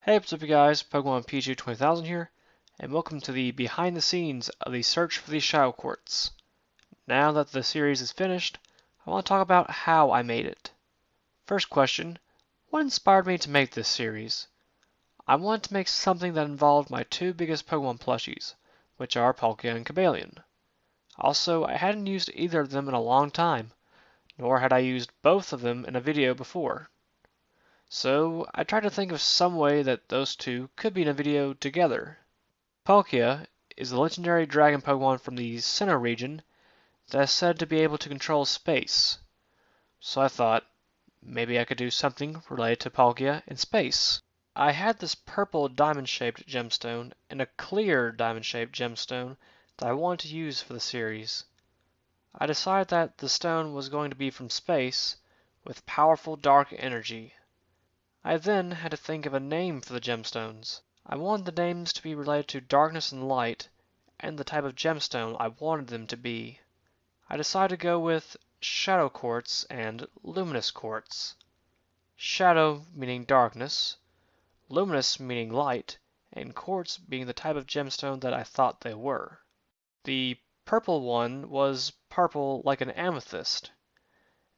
Hey, what's up you guys, Pokemon PG 20000 here, and welcome to the behind the scenes of the search for the Shadow Quartz. Now that the series is finished, I want to talk about how I made it. First question, what inspired me to make this series? I wanted to make something that involved my two biggest Pokemon plushies, which are Palkia and Cobalion. Also, I hadn't used either of them in a long time, nor had I used both of them in a video before. So I tried to think of some way that those two could be in a video together. Palkia is a legendary dragon Pokemon from the Sinnoh region that is said to be able to control space. So I thought, maybe I could do something related to Palkia in space. I had this purple diamond-shaped gemstone and a clear diamond-shaped gemstone that I wanted to use for the series. I decided that the stone was going to be from space with powerful dark energy. I then had to think of a name for the gemstones. I wanted the names to be related to darkness and light, and the type of gemstone I wanted them to be. I decided to go with Shadow Quartz and Luminous Quartz. Shadow meaning darkness, luminous meaning light, and quartz being the type of gemstone that I thought they were. The purple one was purple like an amethyst,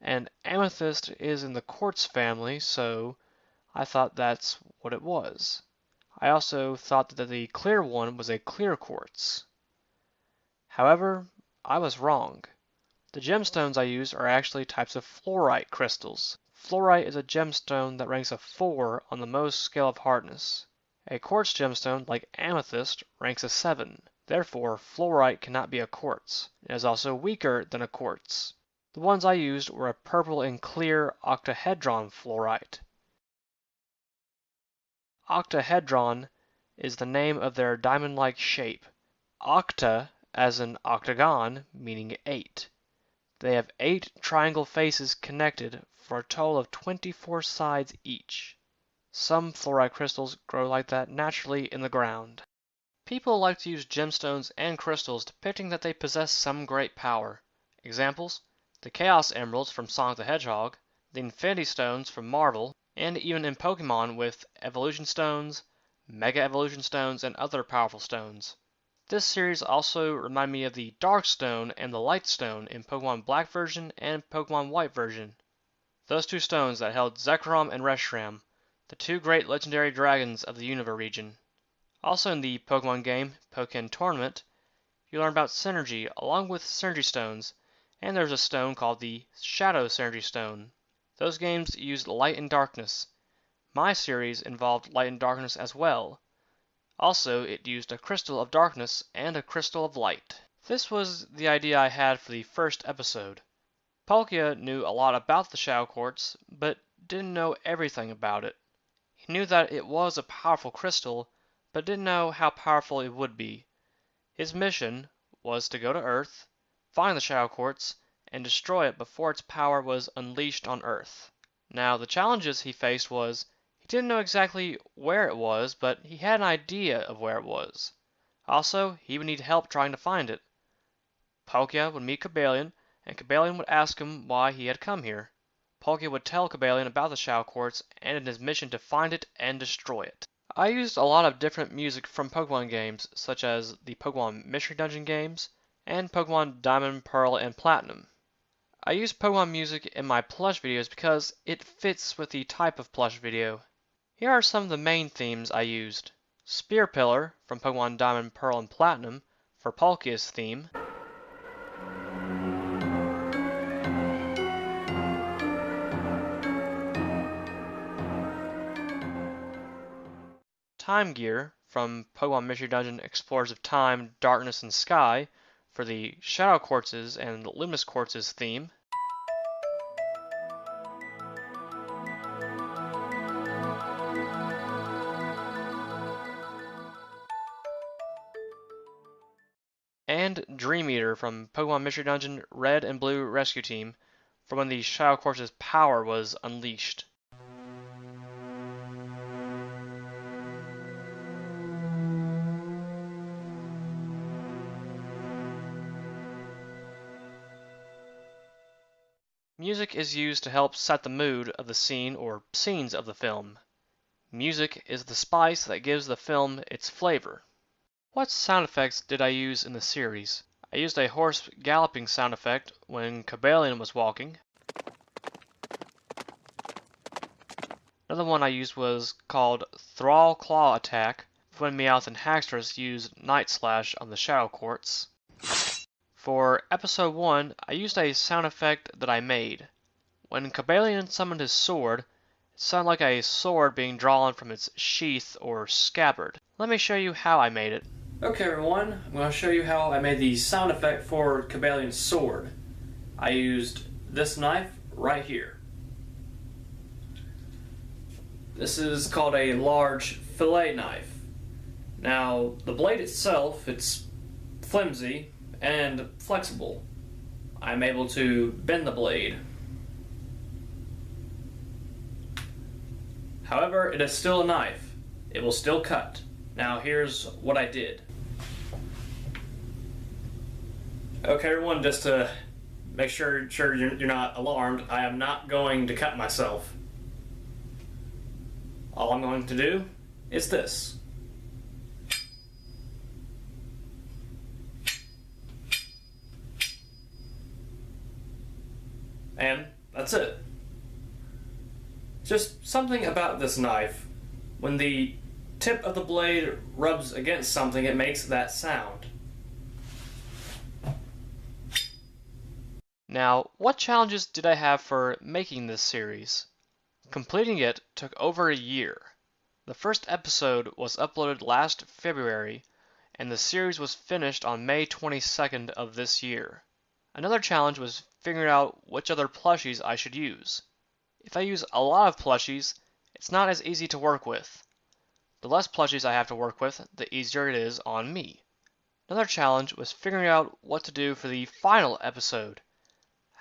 and amethyst is in the quartz family, so I thought that's what it was. I also thought that the clear one was a clear quartz. However, I was wrong. The gemstones I used are actually types of fluorite crystals. Fluorite is a gemstone that ranks a 4 on the Mohs scale of hardness. A quartz gemstone, like amethyst, ranks a 7. Therefore, fluorite cannot be a quartz. It is also weaker than a quartz. The ones I used were a purple and clear octahedron fluorite. Octahedron is the name of their diamond-like shape. Octa as in octagon, meaning 8. They have 8 triangle faces connected for a total of 24 sides each. Some fluorite crystals grow like that naturally in the ground. People like to use gemstones and crystals depicting that they possess some great power. Examples: the Chaos Emeralds from Sonic the Hedgehog, the Infinity Stones from Marvel, and even in Pokemon with Evolution Stones, Mega Evolution Stones, and other powerful stones. This series also reminded me of the Dark Stone and the Light Stone in Pokemon Black version and Pokemon White version. Those two stones that held Zekrom and Reshiram, the two great legendary dragons of the Unova region. Also in the Pokemon game, Pokken Tournament, you learn about Synergy along with Synergy Stones, and there's a stone called the Shadow Synergy Stone. Those games used light and darkness. My series involved light and darkness as well. Also, it used a crystal of darkness and a crystal of light. This was the idea I had for the first episode. Palkia knew a lot about the Shadow Quartz, but didn't know everything about it. He knew that it was a powerful crystal, but didn't know how powerful it would be. His mission was to go to Earth, find the Shadow Quartz, and destroy it before its power was unleashed on Earth. Now, the challenges he faced was, he didn't know exactly where it was, but he had an idea of where it was. Also, he would need help trying to find it. Palkia would meet Cobalion, and Cobalion would ask him why he had come here. Palkia would tell Cobalion about the Shadow Quartz and in his mission to find it and destroy it. I used a lot of different music from Pokemon games, such as the Pokemon Mystery Dungeon games, and Pokemon Diamond, Pearl, and Platinum. I use Pokemon music in my Plush videos because it fits with the type of Plush video. Here are some of the main themes I used. Spear Pillar from Pokemon Diamond, Pearl, and Platinum for Palkia's theme. Time Gear from Pokemon Mystery Dungeon Explorers of Time, Darkness, and Sky for the Shadow Quartz's and Luminous Quartz's theme. And Dream Eater from Pokemon Mystery Dungeon Red and Blue Rescue Team for when the Shadow Quartz's power was unleashed. Music is used to help set the mood of the scene or scenes of the film. Music is the spice that gives the film its flavor. What sound effects did I use in the series? I used a horse galloping sound effect when Cabalion was walking. Another one I used was called Thrall Claw Attack when Meowth and Haxorus used Night Slash on the Shadow Quartz. For episode 1, I used a sound effect that I made. When Cabalion summoned his sword, it sounded like a sword being drawn from its sheath or scabbard. Let me show you how I made it. Okay everyone, I'm going to show you how I made the sound effect for Cabalion's sword. I used this knife right here. This is called a large fillet knife. Now, the blade itself, it's flimsy and flexible. I'm able to bend the blade. However, it is still a knife. It will still cut. Now, here's what I did. Okay, everyone, just to make sure you're not alarmed, I am not going to cut myself. All I'm going to do is this. And that's it. Just something about this knife. When the tip of the blade rubs against something, it makes that sound. Now, what challenges did I have for making this series? Completing it took over a year. The first episode was uploaded last February, and the series was finished on May 22nd of this year. Another challenge was figuring out which other plushies I should use. If I use a lot of plushies, it's not as easy to work with. The less plushies I have to work with, the easier it is on me. Another challenge was figuring out what to do for the final episode.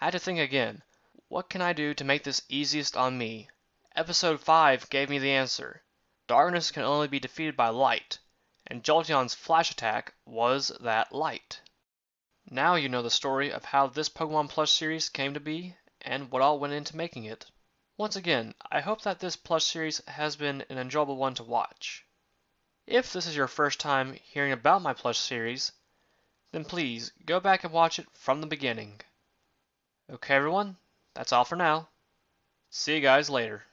I had to think again. What can I do to make this easiest on me? Episode 5 gave me the answer. Darkness can only be defeated by light, and Jolteon's flash attack was that light. Now you know the story of how this Pokemon Plush series came to be, and what all went into making it. Once again, I hope that this Plush series has been an enjoyable one to watch. If this is your first time hearing about my Plush series, then please go back and watch it from the beginning. Okay everyone, that's all for now. See you guys later.